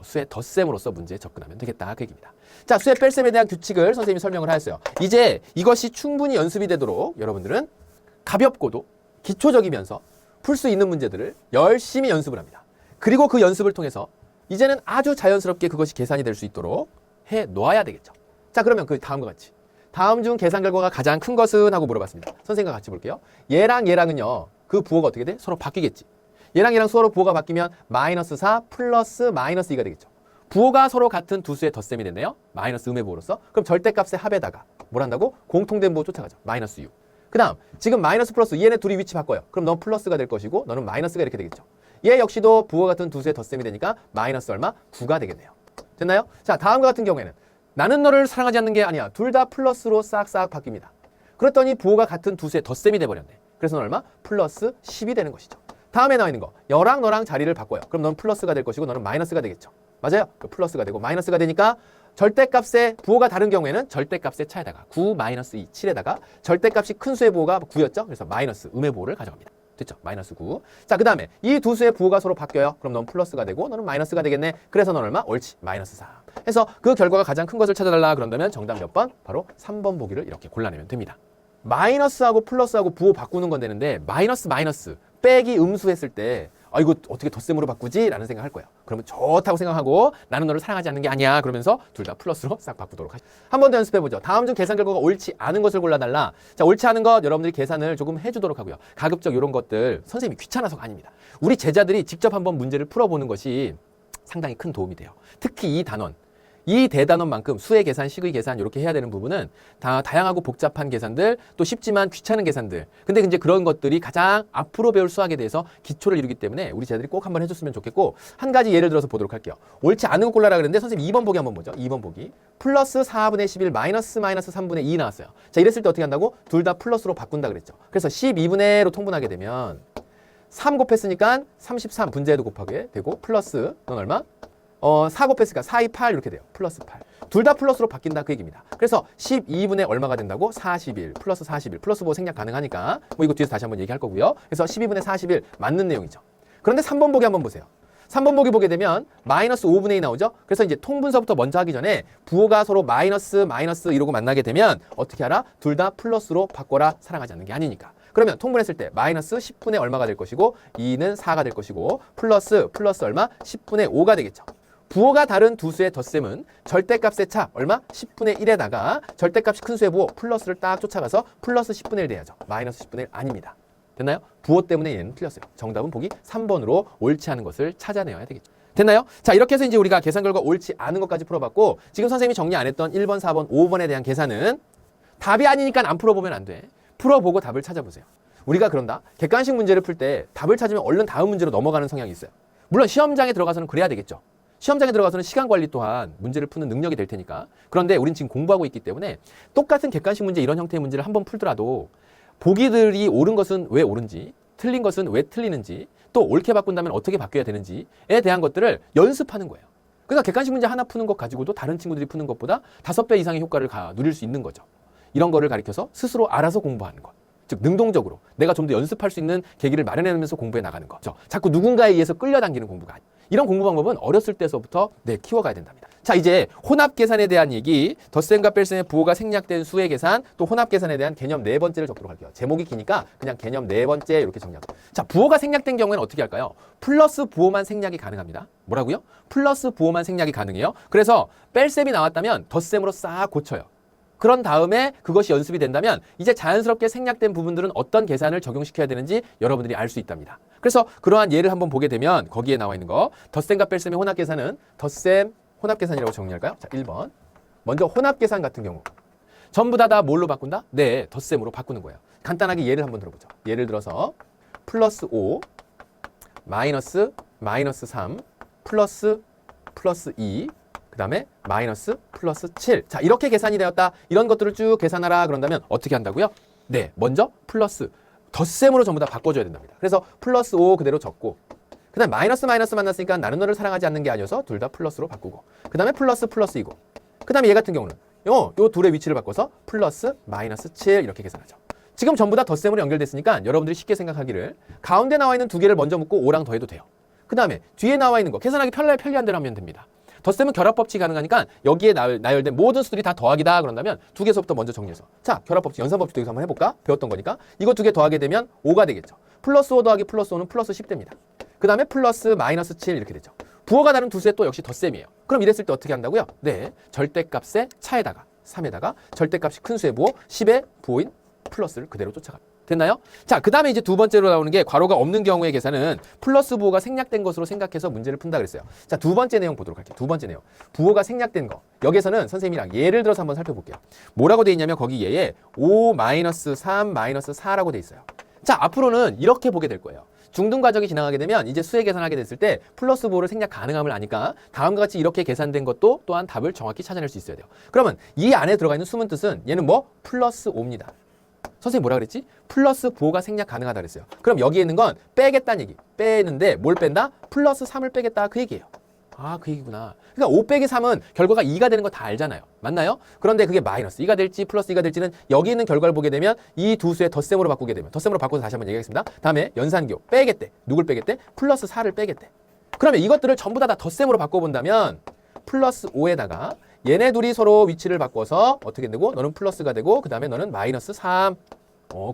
수의 덧셈으로서 문제에 접근하면 되겠다 그 얘기입니다. 자, 수의 뺄셈에 대한 규칙을 선생님이 설명을 하였어요. 이제 이것이 충분히 연습이 되도록 여러분들은 가볍고도 기초적이면서 풀 수 있는 문제들을 열심히 연습을 합니다. 그리고 그 연습을 통해서 이제는 아주 자연스럽게 그것이 계산이 될 수 있도록 해 놓아야 되겠죠. 자, 그러면 그 다음과 같이 다음 중 계산 결과가 가장 큰 것은? 하고 물어봤습니다. 선생님과 같이 볼게요. 얘랑은요 그 부호가 어떻게 돼? 서로 바뀌겠지. 얘랑 서로 부호가 바뀌면 마이너스 4 플러스 마이너스 2가 되겠죠. 부호가 서로 같은 두 수의 덧셈이 됐네요. 마이너스 음의 부호로서. 그럼 절대값의 합에다가 뭘 한다고? 공통된 부호 쫓아가죠. 마이너스 6. 그 다음 지금 마이너스 플러스 얘네 둘이 위치 바꿔요. 그럼 넌 플러스가 될 것이고 너는 마이너스가 이렇게 되겠죠. 얘 역시도 부호 같은 두 수의 덧셈이 되니까 마이너스 얼마? 9가 되겠네요. 됐나요? 자, 다음과 같은 경우에는 나는 너를 사랑하지 않는 게 아니야. 둘 다 플러스로 싹싹 바뀝니다. 그랬더니 부호가 같은 두 수의 덧셈이 돼버렸네. 그래서 넌 얼마? 플러스 10이 되는 것이죠. 다음에 나와 있는 거 너랑 자리를 바꿔요. 그럼 넌 플러스가 될 것이고 너는 마이너스가 되겠죠. 맞아요? 플러스가 되고 마이너스가 되니까 절대값의 부호가 다른 경우에는 절대값의 차에다가 9 마이너스 2 7에다가 절대값이 큰 수의 부호가 9였죠. 그래서 마이너스 음의 부호를 가져갑니다. 됐죠? 마이너스 9. 자, 그 다음에 이 두 수의 부호가 서로 바뀌어요. 그럼 넌 플러스가 되고 너는 마이너스가 되겠네. 그래서 넌 얼마? 옳지. 마이너스 4. 해서 그 결과가 가장 큰 것을 찾아달라 그런다면 정답 몇 번? 바로 3번 보기를 이렇게 골라내면 됩니다. 마이너스하고 플러스하고 부호 바꾸는 건 되는데 마이너스 빼기 음수 했을 때 이거 어떻게 덧셈으로 바꾸지? 라는 생각할 거예요. 그러면 좋다고 생각하고 나는 너를 사랑하지 않는 게 아니야. 그러면서 둘 다 플러스로 싹 바꾸도록 하시죠. 한 번 더 연습해보죠. 다음 중 계산 결과가 옳지 않은 것을 골라달라. 자, 옳지 않은 것 여러분들이 계산을 조금 해주도록 하고요. 가급적 이런 것들 선생님이 귀찮아서가 아닙니다. 우리 제자들이 직접 한번 문제를 풀어보는 것이 상당히 큰 도움이 돼요. 특히 이 단원. 이 대단원만큼 수의 계산, 식의 계산 이렇게 해야 되는 부분은 다 다양하고 복잡한 계산들 또 쉽지만 귀찮은 계산들 근데 이제 그런 것들이 가장 앞으로 배울 수학에 대해서 기초를 이루기 때문에 우리 제자들이 꼭 한번 해줬으면 좋겠고 한 가지 예를 들어서 보도록 할게요. 옳지 않은 거 골라라 그랬는데 선생님 2번 보기 한번 보죠. 2번 보기 플러스 4분의 11 마이너스 3분의 2 나왔어요. 자, 이랬을 때 어떻게 한다고? 둘 다 플러스로 바꾼다 그랬죠. 그래서 12분의로 통분하게 되면 3 곱했으니까 33 분자에도 곱하게 되고 플러스 넌 얼마? 4 곱했으니까 4, 2, 8 이렇게 돼요. 플러스 8. 둘 다 플러스로 바뀐다 그 얘기입니다. 그래서 12분의 얼마가 된다고? 41 플러스 41 플러스 5 생략 가능하니까 뭐 이거 뒤에서 다시 한번 얘기할 거고요. 그래서 12분의 41 맞는 내용이죠. 그런데 3번 보기 한번 보세요. 3번 보기 보게 되면 마이너스 5분의 2 나오죠. 그래서 이제 통분서부터 먼저 하기 전에 부호가 서로 마이너스 이러고 만나게 되면 어떻게 하라? 둘 다 플러스로 바꿔라. 사랑하지 않는 게 아니니까. 그러면 통분했을 때 마이너스 10분의 얼마가 될 것이고 2는 4가 될 것이고 플러스 얼마? 10분의 5가 되겠죠. 부호가 다른 두 수의 덧셈은 절대값의 차 얼마? 10분의 1에다가 절대값이 큰 수의 부호 플러스를 딱 쫓아가서 플러스 10분의 1 돼야죠. 마이너스 10분의 1 아닙니다. 됐나요? 부호 때문에 얘는 틀렸어요. 정답은 보기 3번으로 옳지 않은 것을 찾아내야 되겠죠. 됐나요? 자, 이렇게 해서 이제 우리가 계산 결과 옳지 않은 것까지 풀어봤고 지금 선생님이 정리 안 했던 1번, 4번, 5번에 대한 계산은 답이 아니니까 안 풀어보면 안 돼. 풀어보고 답을 찾아보세요. 우리가 그런다. 객관식 문제를 풀 때 답을 찾으면 얼른 다음 문제로 넘어가는 성향이 있어요. 물론 시험장에 들어가서는 그래야 되겠죠. 시험장에 들어가서는 시간 관리 또한 문제를 푸는 능력이 될 테니까. 그런데 우린 지금 공부하고 있기 때문에 똑같은 객관식 문제 이런 형태의 문제를 한번 풀더라도 보기들이 옳은 것은 왜 옳은지, 틀린 것은 왜 틀리는지, 또 옳게 바꾼다면 어떻게 바뀌어야 되는지에 대한 것들을 연습하는 거예요. 그러니까 객관식 문제 하나 푸는 것 가지고도 다른 친구들이 푸는 것보다 5배 이상의 효과를 누릴 수 있는 거죠. 이런 거를 가르쳐서 스스로 알아서 공부하는 것. 즉 능동적으로 내가 좀 더 연습할 수 있는 계기를 마련해내면서 공부해 나가는 거죠. 자꾸 누군가에 의해서 끌려당기는 공부가 아니에요. 이런 공부 방법은 어렸을 때서부터 키워가야 된답니다. 자, 이제 혼합 계산에 대한 얘기, 덧셈과 뺄셈의 부호가 생략된 수의 계산, 또 혼합 계산에 대한 개념 4번째를 적도록 할게요. 제목이 기니까 그냥 개념 4번째 이렇게 정리하고. 자, 부호가 생략된 경우에는 어떻게 할까요? 플러스 부호만 생략이 가능합니다. 뭐라고요? 플러스 부호만 생략이 가능해요. 그래서 뺄셈이 나왔다면 덧셈으로 싹 고쳐요. 그런 다음에 그것이 연습이 된다면 이제 자연스럽게 생략된 부분들은 어떤 계산을 적용시켜야 되는지 여러분들이 알 수 있답니다. 그래서 그러한 예를 한번 보게 되면 거기에 나와 있는 거 덧셈과 뺄셈의 혼합 계산은 덧셈 혼합 계산이라고 정리할까요? 자, 1번. 먼저 혼합 계산 같은 경우 전부 다 뭘로 바꾼다? 네, 덧셈으로 바꾸는 거예요. 간단하게 예를 한번 들어보죠. 예를 들어서 플러스 5 마이너스 3 플러스 2 그 다음에 마이너스 플러스 7. 자, 이렇게 계산이 되었다. 이런 것들을 쭉 계산하라 그런다면 어떻게 한다고요? 네, 먼저 플러스 덧셈으로 전부 다 바꿔줘야 된답니다. 그래서 플러스 5 그대로 적고 그 다음에 마이너스 만났으니까 나는 너를 사랑하지 않는 게 아니어서 둘 다 플러스로 바꾸고 그 다음에 플러스이고 그 다음에 얘 같은 경우는 요 둘의 위치를 바꿔서 플러스 마이너스 7 이렇게 계산하죠. 지금 전부 다 덧셈으로 연결됐으니까 여러분들이 쉽게 생각하기를 가운데 나와 있는 두 개를 먼저 묶고 5랑 더해도 돼요. 그 다음에 뒤에 나와 있는 거 계산하기 편리한 대로 하면 됩니다. 덧셈은 결합법칙이 가능하니까 여기에 나열된 모든 수들이 다 더하기다 그런다면 두 개서부터 먼저 정리해서 자, 결합법칙, 연산법칙도 여기서 한번 해볼까? 배웠던 거니까 이거 두 개 더하게 되면 5가 되겠죠. 플러스 5 더하기 플러스 5는 플러스 10 됩니다. 그 다음에 플러스 마이너스 7 이렇게 되죠. 부호가 다른 두 수의 또 역시 덧셈이에요. 그럼 이랬을 때 어떻게 한다고요? 네, 절대값의 차에다가 3에다가 절대값이 큰 수의 부호 10의 부호인 플러스를 그대로 쫓아갑니다. 됐나요? 자, 그 다음에 이제 두 번째로 나오는 게 괄호가 없는 경우의 계산은 플러스 부호가 생략된 것으로 생각해서 문제를 푼다 그랬어요. 자, 두 번째 내용 보도록 할게요. 두 번째 내용. 부호가 생략된 거. 여기서는 선생님이랑 예를 들어서 한번 살펴볼게요. 뭐라고 돼 있냐면 거기 예에 5-3-4라고 돼 있어요. 자, 앞으로는 이렇게 보게 될 거예요. 중등 과정이 지나가게 되면 이제 수의 계산하게 됐을 때 플러스 부호를 생략 가능함을 아니까 다음과 같이 이렇게 계산된 것도 또한 답을 정확히 찾아낼 수 있어야 돼요. 그러면 이 안에 들어가 있는 숨은 뜻은 얘는 뭐? 플러스 5입니다. 선생님 뭐라 그랬지? 플러스 부호가 생략 가능하다 그랬어요. 그럼 여기에 있는 건 빼겠다는 얘기. 빼는데 뭘 뺀다? 플러스 3을 빼겠다 그 얘기예요. 아, 그 얘기구나. 그러니까 5 빼기 3은 결과가 2가 되는 거 다 알잖아요. 맞나요? 그런데 그게 마이너스 2가 될지 플러스 2가 될지는 여기 있는 결과를 보게 되면 이 두 수의 덧셈으로 바꾸게 되면 덧셈으로 바꿔서 다시 한번 얘기하겠습니다. 다음에 연산교 빼겠대. 누굴 빼겠대? 플러스 4를 빼겠대. 그러면 이것들을 전부 다 덧셈으로 바꿔본다면 플러스 5에다가 얘네 둘이 서로 위치를 바꿔서 어떻게 되고 너는 플러스가 되고 그 다음에 너는 마이너스 3.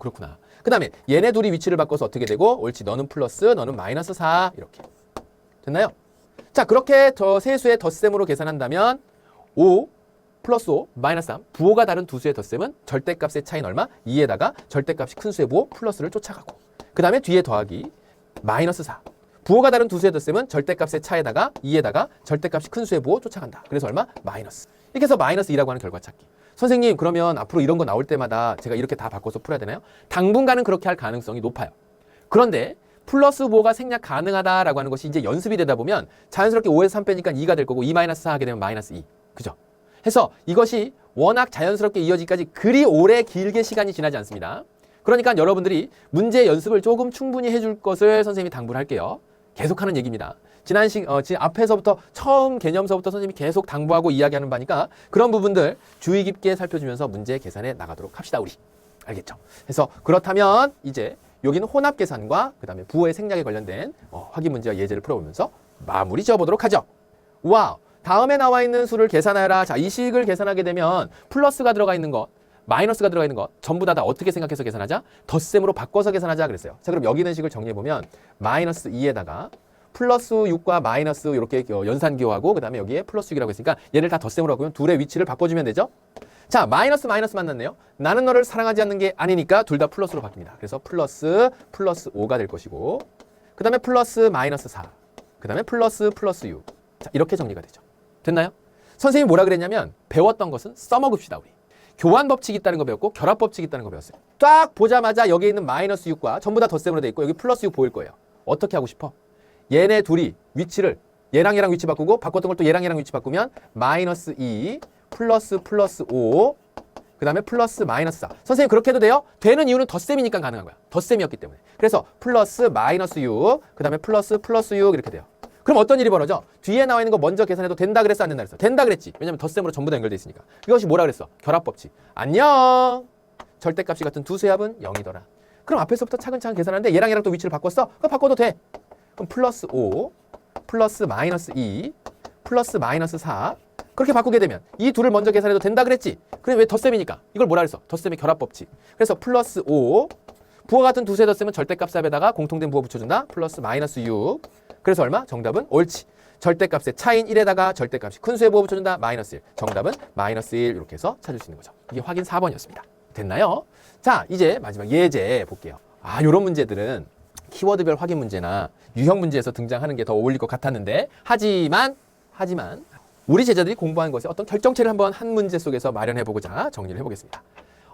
그렇구나. 그 다음에 얘네 둘이 위치를 바꿔서 어떻게 되고 옳지 너는 플러스 너는 마이너스 4 이렇게 됐나요? 자, 그렇게 저 세 수의 덧셈으로 계산한다면 5 플러스 5 마이너스 3 부호가 다른 두 수의 덧셈은 절대값의 차이는 얼마? 2에다가 절대값이 큰 수의 부호 플러스를 쫓아가고 그 다음에 뒤에 더하기 마이너스 4 부호가 다른 두 수의 덧셈은 절대값의 차에다가 2에다가 절대값이 큰 수의 부호 쫓아간다. 그래서 얼마? 마이너스. 이렇게 해서 마이너스 2라고 하는 결과 찾기. 선생님 그러면 앞으로 이런 거 나올 때마다 제가 이렇게 다 바꿔서 풀어야 되나요? 당분간은 그렇게 할 가능성이 높아요. 그런데 플러스 부호가 생략 가능하다라고 하는 것이 이제 연습이 되다 보면 자연스럽게 5에서 3 빼니까 2가 될 거고 2 마이너스 4 하게 되면 마이너스 2. 그죠? 해서 이것이 워낙 자연스럽게 이어지기까지 그리 오래 길게 시간이 지나지 않습니다. 그러니까 여러분들이 문제 연습을 조금 충분히 해줄 것을 선생님이 당부를 할게요. 계속하는 얘기입니다. 지금 앞에서부터 처음 개념서부터 선생님이 계속 당부하고 이야기하는 바니까 그런 부분들 주의 깊게 살펴주면서 문제 계산해 나가도록 합시다, 우리. 알겠죠? 그래서 그렇다면 이제 여기는 혼합 계산과 그 다음에 부호의 생략에 관련된 확인 문제와 예제를 풀어보면서 마무리 지어보도록 하죠. 와우! 다음에 나와 있는 수를 계산하라. 자, 이 식을 계산하게 되면 플러스가 들어가 있는 것, 마이너스가 들어가 있는 것 전부 다 어떻게 생각해서 계산하자? 덧셈으로 바꿔서 계산하자 그랬어요. 자, 그럼 여기 있는 식을 정리해보면 마이너스 2에다가 플러스 6과 마이너스 이렇게 연산기호하고 그 다음에 여기에 플러스 6이라고 했으니까 얘를 다 덧셈으로 바꾸면 둘의 위치를 바꿔주면 되죠. 자, 마이너스 만났네요. 나는 너를 사랑하지 않는 게 아니니까 둘 다 플러스로 바뀝니다. 그래서 플러스 5가 될 것이고 그 다음에 플러스 마이너스 4, 그 다음에 플러스 6. 자, 이렇게 정리가 되죠. 됐나요? 선생님이 뭐라 그랬냐면 배웠던 것은 써먹읍시다, 우리. 교환 법칙이 있다는 거 배웠고 결합 법칙이 있다는 거 배웠어요. 딱 보자마자 여기 있는 마이너스 6과 전부 다 덧셈으로 돼 있고 여기 플러스 6 보일 거예요. 어떻게 하고 싶어? 얘네 둘이 위치를 얘랑 위치 바꾸고 바꿨던 걸 또 얘랑 위치 바꾸면 마이너스 2 플러스 5 그 다음에 플러스 마이너스 4. 선생님 그렇게 해도 돼요? 되는 이유는 덧셈이니까 가능한 거야. 덧셈이었기 때문에. 그래서 플러스 마이너스 6 그 다음에 플러스 6 이렇게 돼요. 그럼 어떤 일이 벌어져? 뒤에 나와 있는 거 먼저 계산해도 된다 그랬어, 안 된다 그랬어? 된다 그랬지. 왜냐면 덧셈으로 전부 다 연결돼 있으니까. 이것이 뭐라 그랬어? 결합 법칙. 안녕. 절대값이 같은 두 수의 합은 0이더라. 그럼 앞에서부터 차근차근 계산하는데 얘랑 또 위치를 바꿨어? 그럼 바꿔도 돼. 그럼 플러스 5 플러스 마이너스 2 플러스 마이너스 4 그렇게 바꾸게 되면 이 둘을 먼저 계산해도 된다 그랬지. 그래 왜 덧셈이니까. 이걸 뭐라 그랬어? 덧셈의 결합 법칙. 그래서 플러스 5 부호 같은 두 수의 덧셈은 절대값 합에다가 공통된 부호 붙여준다. 플러스 마이너스 6 그래서 얼마? 정답은 옳지. 절대값의 차인 1에다가 절대값이 큰 수의 부호 붙여준다. 마이너스 1. 정답은 마이너스 1 이렇게 해서 찾을 수 있는 거죠. 이게 확인 4번이었습니다. 됐나요? 자, 이제 마지막 예제 볼게요. 요런 문제들은 키워드별 확인 문제나 유형 문제에서 등장하는 게 더 어울릴 것 같았는데 하지만 우리 제자들이 공부한 것에 어떤 결정체를 한번 한 문제 속에서 마련해보고자 정리를 해보겠습니다.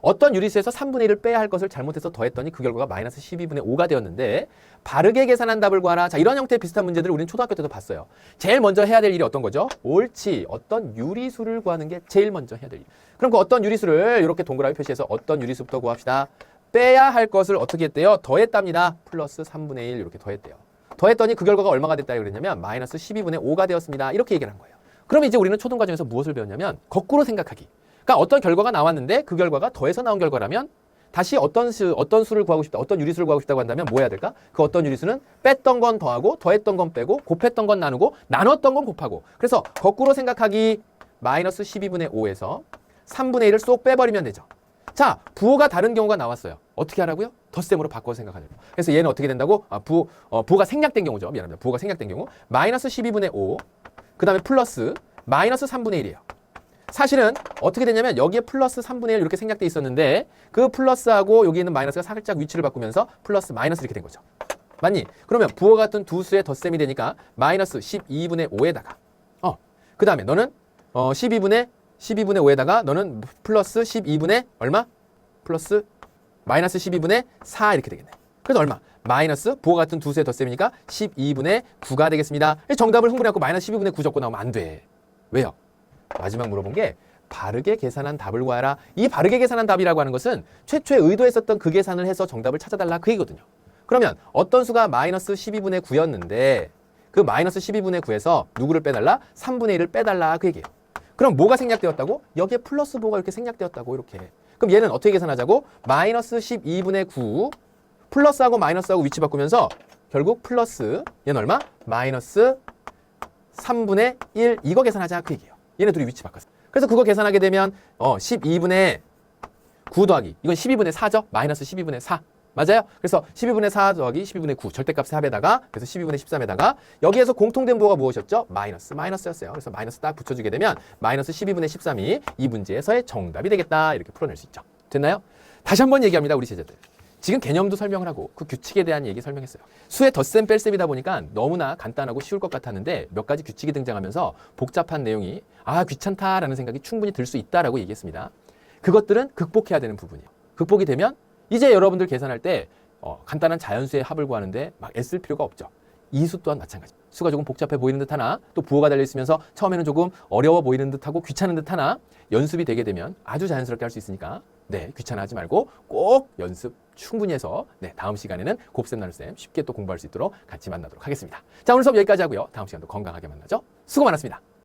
어떤 유리수에서 3분의 1을 빼야 할 것을 잘못해서 더했더니 그 결과가 마이너스 12분의 5가 되었는데 바르게 계산한 답을 구하라. 자, 이런 형태의 비슷한 문제들을 우리는 초등학교 때도 봤어요. 제일 먼저 해야 될 일이 어떤 거죠? 옳지. 어떤 유리수를 구하는 게 제일 먼저 해야 될 일. 그럼 그 어떤 유리수를 이렇게 동그라미 표시해서 어떤 유리수부터 구합시다. 빼야 할 것을 어떻게 했대요? 더했답니다. 플러스 3분의 1 이렇게 더했대요. 더했더니 그 결과가 얼마가 됐다 그랬냐면 마이너스 12분의 5가 되었습니다. 이렇게 얘기를 한 거예요. 그럼 이제 우리는 초등 과정에서 무엇을 배웠냐면 거꾸로 생각하기. 그러니까 어떤 결과가 나왔는데 그 결과가 더해서 나온 결과라면 다시 어떤 수를 구하고 싶다, 어떤 유리수를 구하고 싶다고 한다면 뭐 해야 될까? 그 어떤 유리수는 뺐던 건 더하고 더했던 건 빼고 곱했던 건 나누고 나눴던 건 곱하고. 그래서 거꾸로 생각하기 마이너스 12분의 5에서 3분의 1을 쏙 빼버리면 되죠. 자, 부호가 다른 경우가 나왔어요. 어떻게 하라고요? 덧셈으로 바꿔서 생각하려고. 그래서 얘는 어떻게 된다고? 부호가 생략된 경우죠. 미안합니다. 부호가 생략된 경우 마이너스 12분의 5 그 다음에 플러스 마이너스 3분의 1이에요. 사실은 어떻게 되냐면 여기에 플러스 3분의 1 이렇게 생략돼 있었는데 그 플러스하고 여기 있는 마이너스가 살짝 위치를 바꾸면서 플러스 마이너스 이렇게 된 거죠. 맞니? 그러면 부호 같은 두 수의 덧셈이 되니까 마이너스 12분의 5에다가 그 다음에 너는 12분의 5에다가 너는 플러스 12분의 얼마? 플러스 마이너스 12분의 4 이렇게 되겠네. 그래서 얼마? 마이너스 부호 같은 두 수의 덧셈이니까 12분의 9가 되겠습니다. 정답을 흥분해갖고 마이너스 12분의 9 적고 나오면 안 돼. 왜요? 마지막 물어본 게 바르게 계산한 답을 구하라. 이 바르게 계산한 답이라고 하는 것은 최초에 의도했었던 그 계산을 해서 정답을 찾아달라 그 얘기거든요. 그러면 어떤 수가 마이너스 12분의 9였는데 그 마이너스 12분의 9에서 누구를 빼달라? 3분의 1을 빼달라 그 얘기예요. 그럼 뭐가 생략되었다고? 여기에 플러스 부호가 이렇게 생략되었다고 이렇게. 그럼 얘는 어떻게 계산하자고? 마이너스 12분의 9 플러스하고 마이너스하고 위치 바꾸면서 결국 플러스 얘는 얼마? 마이너스 3분의 1 이거 계산하자 그 얘기예요. 얘네 둘이 위치 바꿨어. 그래서 그거 계산하게 되면 12분의 9 더하기 이건 12분의 4죠? 마이너스 12분의 4 맞아요? 그래서 12분의 4 더하기 12분의 9 절대값의 합에다가 그래서 12분의 13에다가 여기에서 공통된 부호가 무엇이었죠? 마이너스였어요. 그래서 마이너스 딱 붙여주게 되면 마이너스 12분의 13이 이 문제에서의 정답이 되겠다 이렇게 풀어낼 수 있죠. 됐나요? 다시 한번 얘기합니다. 우리 제자들. 지금 개념도 설명을 하고 그 규칙에 대한 얘기 설명했어요. 수의 덧셈 뺄셈이다 보니까 너무나 간단하고 쉬울 것 같았는데 몇 가지 규칙이 등장하면서 복잡한 내용이 귀찮다라는 생각이 충분히 들 수 있다라고 얘기했습니다. 그것들은 극복해야 되는 부분이에요. 극복이 되면 이제 여러분들 계산할 때 간단한 자연수의 합을 구하는데 막 애쓸 필요가 없죠. 이수 또한 마찬가지. 수가 조금 복잡해 보이는 듯 하나 또 부호가 달려있으면서 처음에는 조금 어려워 보이는 듯하고 귀찮은 듯 하나 연습이 되게 되면 아주 자연스럽게 할 수 있으니까 네, 귀찮아하지 말고 꼭 연습 충분히 해서 네, 다음 시간에는 곱셈 나눗셈 쉽게 또 공부할 수 있도록 같이 만나도록 하겠습니다. 자, 오늘 수업 여기까지 하고요. 다음 시간도 건강하게 만나죠. 수고 많았습니다.